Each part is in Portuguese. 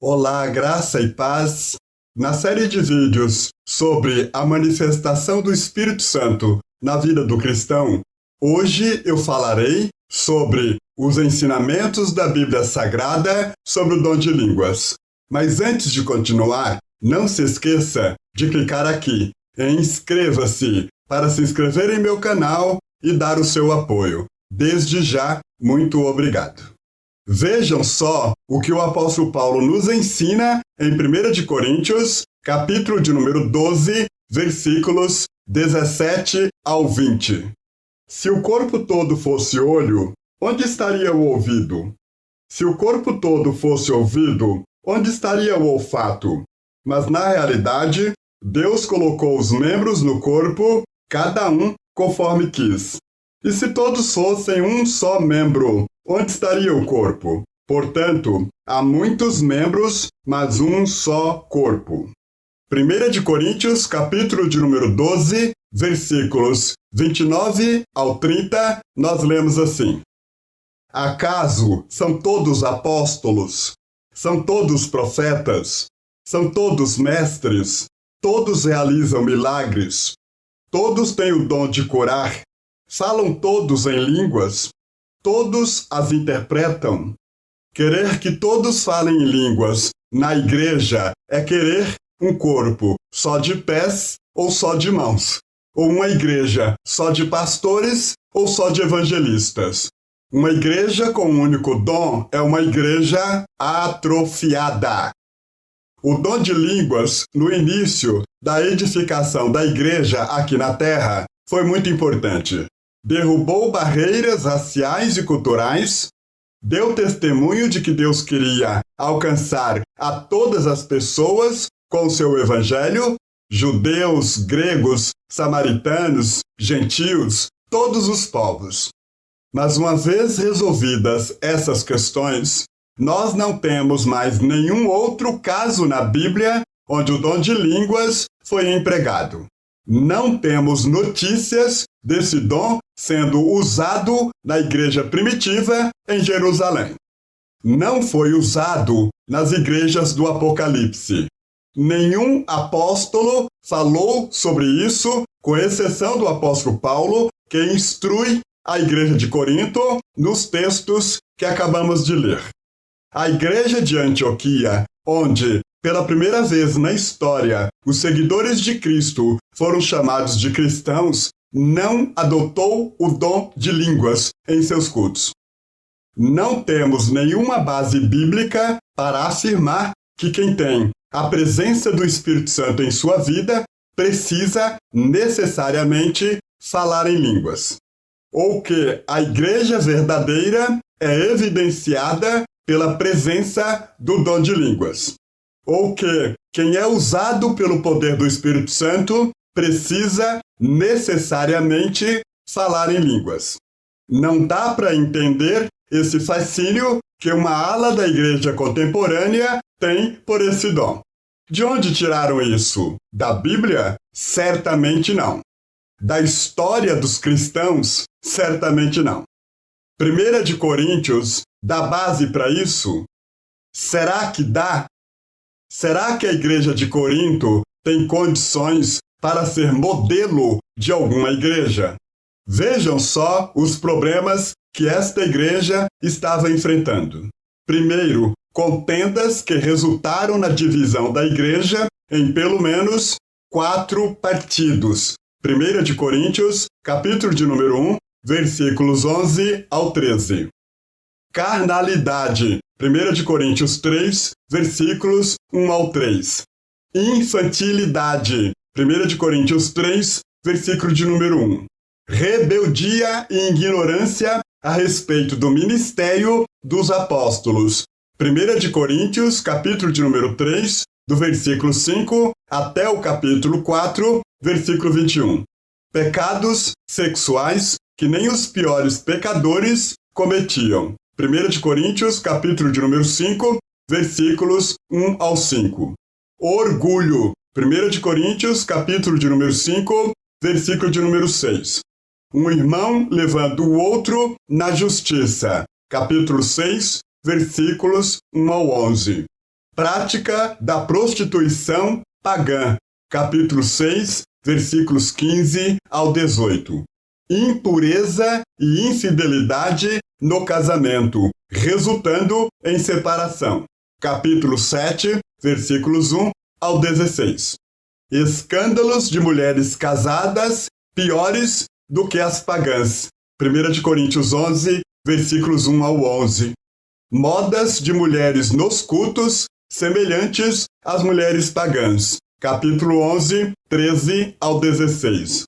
Olá, graça e paz. Na série de vídeos sobre a manifestação do Espírito Santo na vida do cristão, hoje eu falarei sobre os ensinamentos da Bíblia Sagrada sobre o dom de línguas. Mas antes de continuar, não se esqueça de clicar aqui em inscreva-se para se inscrever em meu canal e dar o seu apoio. Desde já, muito obrigado. Vejam só o que o apóstolo Paulo nos ensina em 1 de Coríntios, capítulo de número 12, versículos 17 ao 20. Se o corpo todo fosse olho, onde estaria o ouvido? Se o corpo todo fosse ouvido, onde estaria o olfato? Mas na realidade, Deus colocou os membros no corpo, cada um conforme quis. E se todos fossem um só membro, onde estaria o corpo? Portanto, há muitos membros, mas um só corpo. 1 de Coríntios, capítulo de número 12, versículos 29 ao 30, nós lemos assim: Acaso são todos apóstolos? São todos profetas? São todos mestres? Todos realizam milagres? Todos têm o dom de curar? Falam todos em línguas? Todos as interpretam? Querer que todos falem em línguas na igreja é querer um corpo só de pés ou só de mãos, ou uma igreja só de pastores ou só de evangelistas. Uma igreja com um único dom é uma igreja atrofiada. O dom de línguas, no início da edificação da igreja aqui na Terra, foi muito importante. Derrubou barreiras raciais e culturais, deu testemunho de que Deus queria alcançar a todas as pessoas com o seu evangelho, judeus, gregos, samaritanos, gentios, todos os povos. Mas uma vez resolvidas essas questões, nós não temos mais nenhum outro caso na Bíblia onde o dom de línguas foi empregado. Não temos notícias desse dom sendo usado na igreja primitiva em Jerusalém. Não foi usado nas igrejas do Apocalipse. Nenhum apóstolo falou sobre isso, com exceção do apóstolo Paulo, que instrui a igreja de Corinto nos textos que acabamos de ler. A igreja de Antioquia, onde pela primeira vez na história os seguidores de Cristo foram chamados de cristãos, não adotou o dom de línguas em seus cultos. Não temos nenhuma base bíblica para afirmar que quem tem a presença do Espírito Santo em sua vida precisa necessariamente falar em línguas, ou que a igreja verdadeira é evidenciada pela presença do dom de línguas, ou que quem é usado pelo poder do Espírito Santo precisa necessariamente falar em línguas. Não dá para entender esse fascínio que uma ala da igreja contemporânea tem por esse dom. De onde tiraram isso? Da Bíblia? Certamente não. Da história dos cristãos? Certamente não. 1 de Coríntios dá base para isso? Será que dá? Será que a igreja de Corinto tem condições para ser modelo de alguma igreja? Vejam só os problemas que esta igreja estava enfrentando. Primeiro, contendas que resultaram na divisão da igreja em pelo menos 4 partidos. 1 de Coríntios, capítulo de número 1, versículos 11 ao 13. Carnalidade, 1 de Coríntios 3, versículos 1 ao 3. Infantilidade, 1 de Coríntios 3, versículo de número 1. Rebeldia e ignorância a respeito do ministério dos apóstolos. 1 de Coríntios, capítulo de número 3, do versículo 5 até o capítulo 4, versículo 21. Pecados sexuais que nem os piores pecadores cometiam. 1 de Coríntios, capítulo de número 5, versículos 1 ao 5. Orgulho. 1 de Coríntios, capítulo de número 5, versículo de número 6. Um irmão levando o outro na justiça. Capítulo 6, versículos 1 ao 11. Prática da prostituição pagã. Capítulo 6, versículos 15 ao 18. Impureza e infidelidade no casamento, resultando em separação. Capítulo 7, versículos 1 ao 16. Escândalos de mulheres casadas piores do que as pagãs. 1 Coríntios 11, versículos 1 ao 11. Modas de mulheres nos cultos semelhantes às mulheres pagãs. Capítulo 11, 13 ao 16.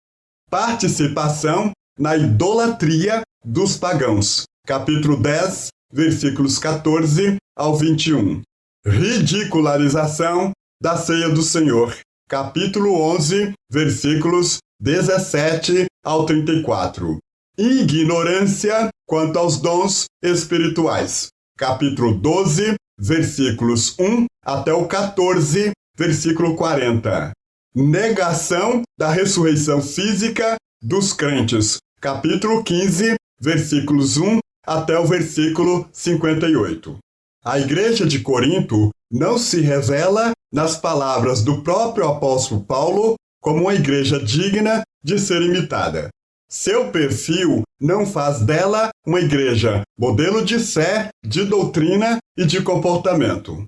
Participação na idolatria dos pagãos. Capítulo 10, versículos 14 ao 21. Ridicularização da ceia do Senhor. Capítulo 11, versículos 17 ao 34. Ignorância quanto aos dons espirituais. Capítulo 12, versículos 1 até o 14, versículo 40. Negação da ressurreição física dos crentes. Capítulo 15, versículos 1 até o versículo 58. A igreja de Corinto não se revela, nas palavras do próprio apóstolo Paulo, como uma igreja digna de ser imitada. Seu perfil não faz dela uma igreja modelo de fé, de doutrina e de comportamento.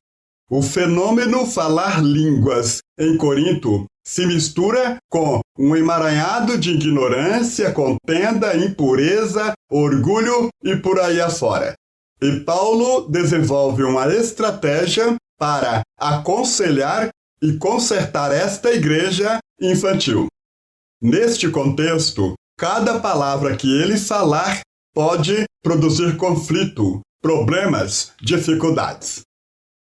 O fenômeno falar línguas em Corinto se mistura com um emaranhado de ignorância, contenda, impureza, orgulho e por aí afora. E Paulo desenvolve uma estratégia para aconselhar e consertar esta igreja infantil. Neste contexto, cada palavra que ele falar pode produzir conflito, problemas, dificuldades.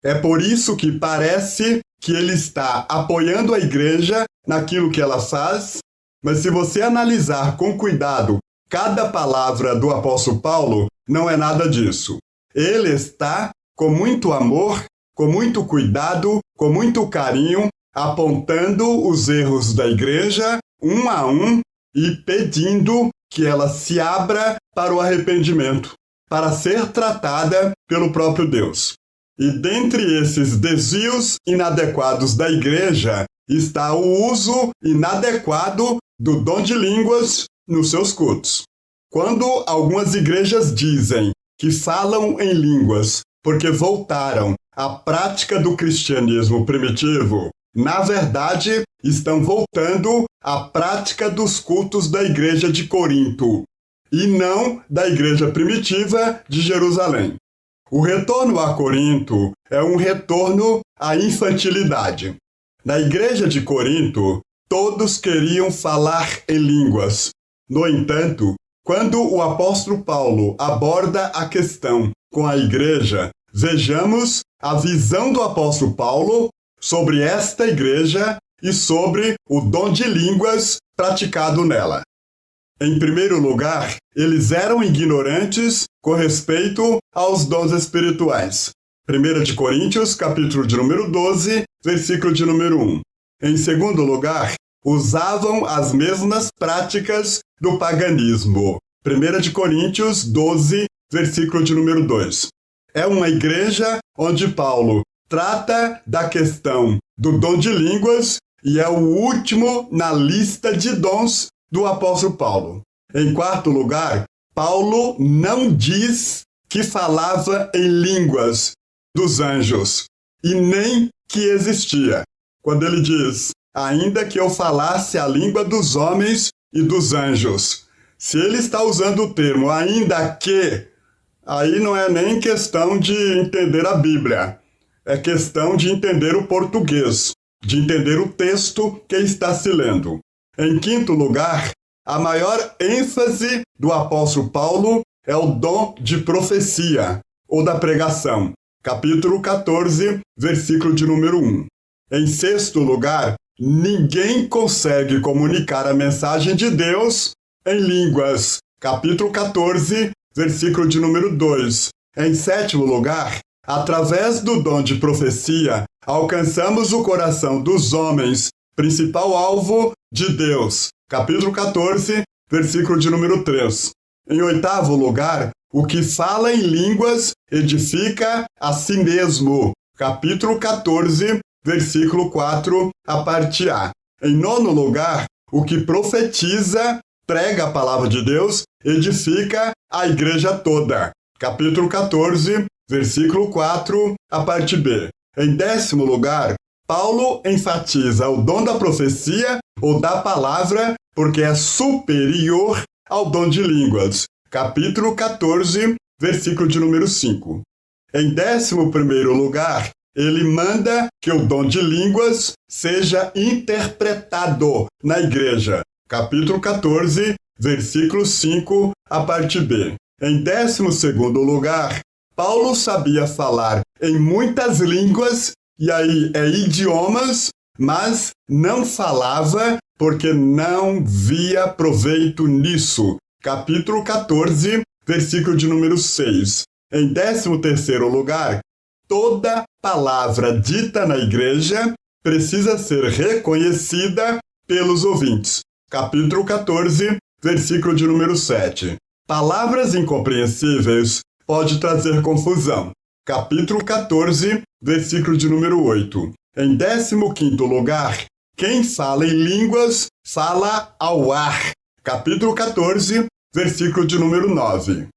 É por isso que parece que ele está apoiando a igreja naquilo que ela faz, mas se você analisar com cuidado cada palavra do apóstolo Paulo, não é nada disso. Ele está com muito amor, com muito cuidado, com muito carinho, apontando os erros da igreja um a um e pedindo que ela se abra para o arrependimento, para ser tratada pelo próprio Deus. E dentre esses desvios inadequados da igreja está o uso inadequado do dom de línguas nos seus cultos. Quando algumas igrejas dizem que falam em línguas porque voltaram à prática do cristianismo primitivo, na verdade, estão voltando à prática dos cultos da igreja de Corinto e não da igreja primitiva de Jerusalém. O retorno a Corinto é um retorno à infantilidade. Na igreja de Corinto, todos queriam falar em línguas. No entanto, quando o apóstolo Paulo aborda a questão com a igreja, vejamos a visão do apóstolo Paulo sobre esta igreja e sobre o dom de línguas praticado nela. Em primeiro lugar, eles eram ignorantes com respeito aos dons espirituais. 1 Coríntios, capítulo de número 12, versículo de número 1. Em segundo lugar, usavam as mesmas práticas do paganismo. 1 Coríntios 12, versículo de número 2. É uma igreja onde Paulo trata da questão do dom de línguas e é o último na lista de dons do apóstolo Paulo. Em quarto lugar, Paulo não diz que falava em línguas dos anjos e nem que existia. Quando ele diz, ainda que eu falasse a língua dos homens e dos anjos. Se ele está usando o termo ainda que, aí não é nem questão de entender a Bíblia. É questão de entender o português, de entender o texto que está se lendo. Em quinto lugar, a maior ênfase do apóstolo Paulo é o dom de profecia, ou da pregação. Capítulo 14, versículo de número 1. Em sexto lugar, ninguém consegue comunicar a mensagem de Deus em línguas. Capítulo 14, versículo de número 2. Em sétimo lugar, através do dom de profecia, alcançamos o coração dos homens, principal alvo de Deus. Capítulo 14, versículo de número 3. Em oitavo lugar, o que fala em línguas edifica a si mesmo. capítulo 14, versículo 4, a parte A. Em nono lugar, o que profetiza, prega a palavra de Deus, edifica a igreja toda. Capítulo 14, versículo 4, a parte B. Em décimo lugar, Paulo enfatiza o dom da profecia ou da palavra porque é superior ao dom de línguas. Capítulo 14, versículo de número 5. Em 11º lugar, ele manda que o dom de línguas seja interpretado na igreja. Capítulo 14, versículo 5, a parte B. Em 12º lugar, Paulo sabia falar em muitas línguas, e aí é idiomas, mas não falava porque não via proveito nisso. Capítulo 14, versículo de número 6. Em 13º lugar, toda palavra dita na igreja precisa ser reconhecida pelos ouvintes. Capítulo 14, versículo de número 7. Palavras incompreensíveis pode trazer confusão. Capítulo 14, versículo de número 8. Em 15º lugar, quem fala em línguas fala ao ar. Capítulo 14, versículo de número 9.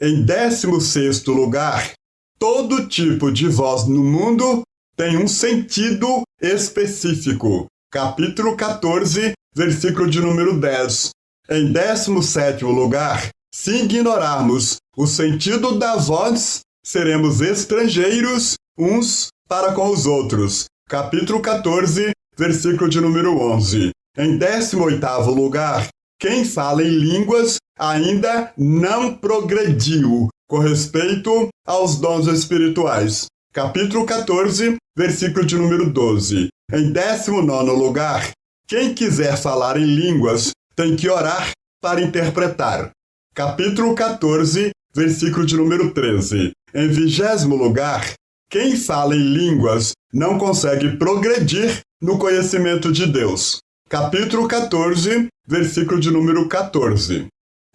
Em 16º lugar, todo tipo de voz no mundo tem um sentido específico. Capítulo 14, versículo de número 10. Em 17º lugar, se ignorarmos o sentido da voz, seremos estrangeiros uns para com os outros. Capítulo 14, versículo de número 11. Em 18º lugar, quem fala em línguas ainda não progrediu com respeito aos dons espirituais. Capítulo 14, versículo de número 12. Em 19º lugar, quem quiser falar em línguas tem que orar para interpretar. Capítulo 14, versículo de número 13. Em 20º lugar, quem fala em línguas não consegue progredir no conhecimento de Deus. Capítulo 14, versículo de número 14.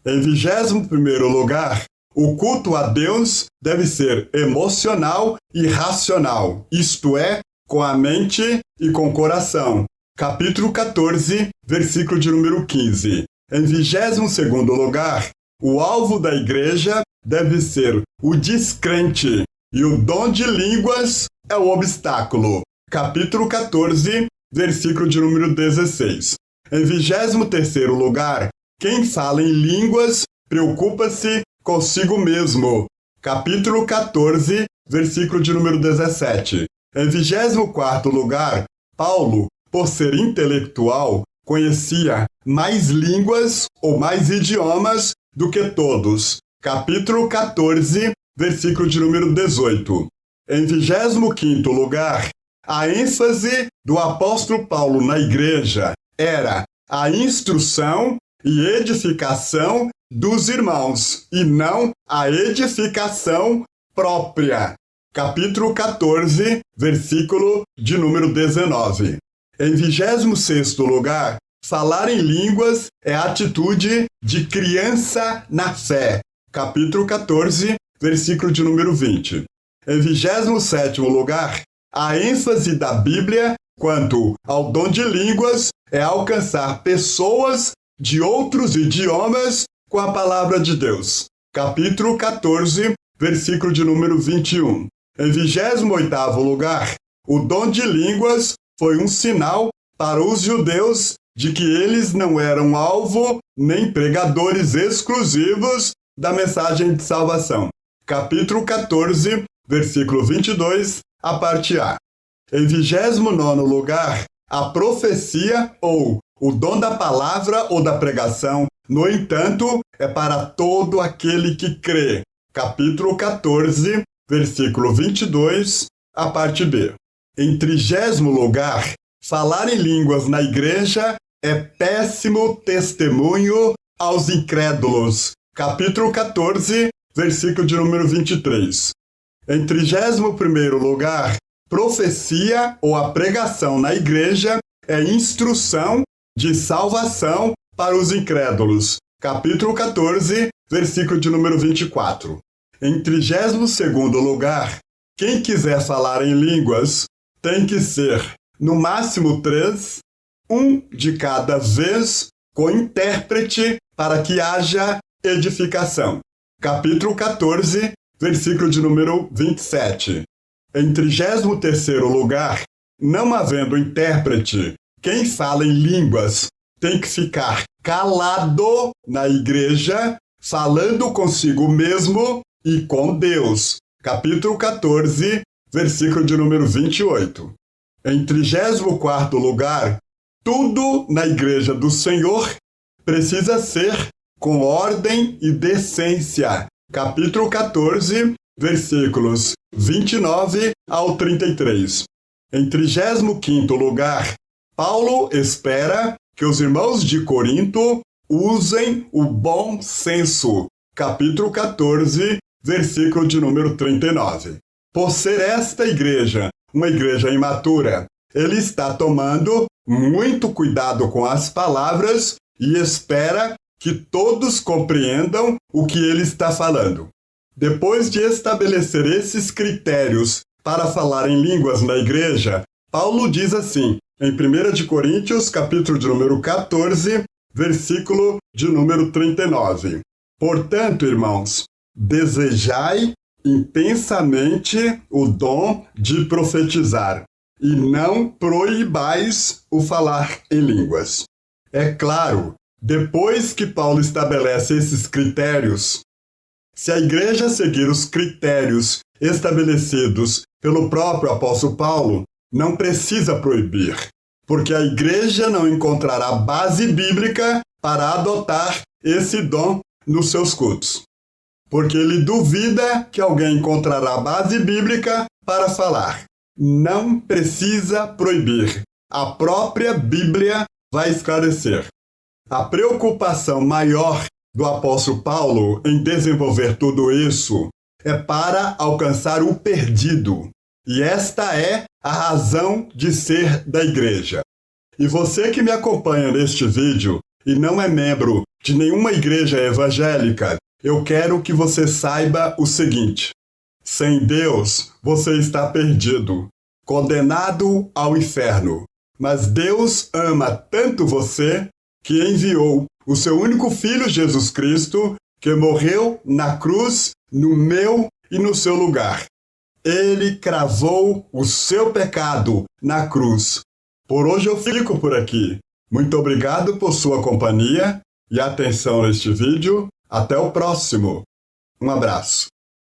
Em 21º lugar, o culto a Deus deve ser emocional e racional, isto é, com a mente e com o coração. Capítulo 14, versículo de número 15. Em 22º lugar, o alvo da igreja deve ser o descrente, e o dom de línguas é o obstáculo. Capítulo 14, versículo de número 16. Em 23º lugar, quem fala em línguas preocupa-se consigo mesmo. Capítulo 14, versículo de número 17. Em 24º lugar, Paulo, por ser intelectual, conhecia mais línguas ou mais idiomas do que todos. Capítulo 14, versículo de número 18. Em 25º lugar, a ênfase do apóstolo Paulo na igreja era a instrução e edificação dos irmãos, e não a edificação própria. Capítulo 14, versículo de número 19. Em 26º lugar, falar em línguas é atitude de criança na fé. Capítulo 14, versículo de número 20. Em 27º lugar, a ênfase da Bíblia quanto ao dom de línguas é alcançar pessoas de outros idiomas com a palavra de Deus. Capítulo 14, versículo de número 21. Em 28º lugar, o dom de línguas foi um sinal para os judeus de que eles não eram alvo nem pregadores exclusivos da mensagem de salvação. Capítulo 14, versículo 22, a parte A. Em 29º lugar, a profecia ou o dom da palavra ou da pregação, no entanto, é para todo aquele que crê. Capítulo 14, versículo 22, a parte B. Em 30º lugar, falar em línguas na igreja é péssimo testemunho aos incrédulos. Capítulo 14, versículo de número 23. Em 31º lugar, profecia ou a pregação na igreja é instrução de salvação para os incrédulos. Capítulo 14, versículo de número 24. Em 32º lugar, quem quiser falar em línguas tem que ser, no máximo 3, um de cada vez, com intérprete, para que haja edificação. Capítulo 14, versículo de número 27. Em 33º lugar, não havendo intérprete, quem fala em línguas tem que ficar calado na igreja, falando consigo mesmo e com Deus. Capítulo 14, versículo de número 28. Em 34º lugar, tudo na igreja do Senhor precisa ser com ordem e decência. Capítulo 14, versículos 29 ao 33. Em 35º lugar, Paulo espera que os irmãos de Corinto usem o bom senso. Capítulo 14, versículo de número 39. Por ser esta igreja uma igreja imatura, ele está tomando muito cuidado com as palavras e espera que todos compreendam o que ele está falando. Depois de estabelecer esses critérios para falar em línguas na igreja, Paulo diz assim, em 1 Coríntios, capítulo de número 14, versículo de número 39. Portanto, irmãos, desejai intensamente o dom de profetizar, e não proibais o falar em línguas. É claro, depois que Paulo estabelece esses critérios, se a igreja seguir os critérios estabelecidos pelo próprio apóstolo Paulo, não precisa proibir, porque a igreja não encontrará base bíblica para adotar esse dom nos seus cultos. Porque ele duvida que alguém encontrará base bíblica para falar. Não precisa proibir. A própria Bíblia vai esclarecer. A preocupação maior do apóstolo Paulo em desenvolver tudo isso é para alcançar o perdido. E esta é a razão de ser da igreja. E você que me acompanha neste vídeo e não é membro de nenhuma igreja evangélica, eu quero que você saiba o seguinte: sem Deus, você está perdido, condenado ao inferno. Mas Deus ama tanto você que enviou o seu único filho Jesus Cristo, que morreu na cruz, no meu e no seu lugar. Ele cravou o seu pecado na cruz. Por hoje eu fico por aqui. Muito obrigado por sua companhia e atenção neste vídeo. Até o próximo. Um abraço.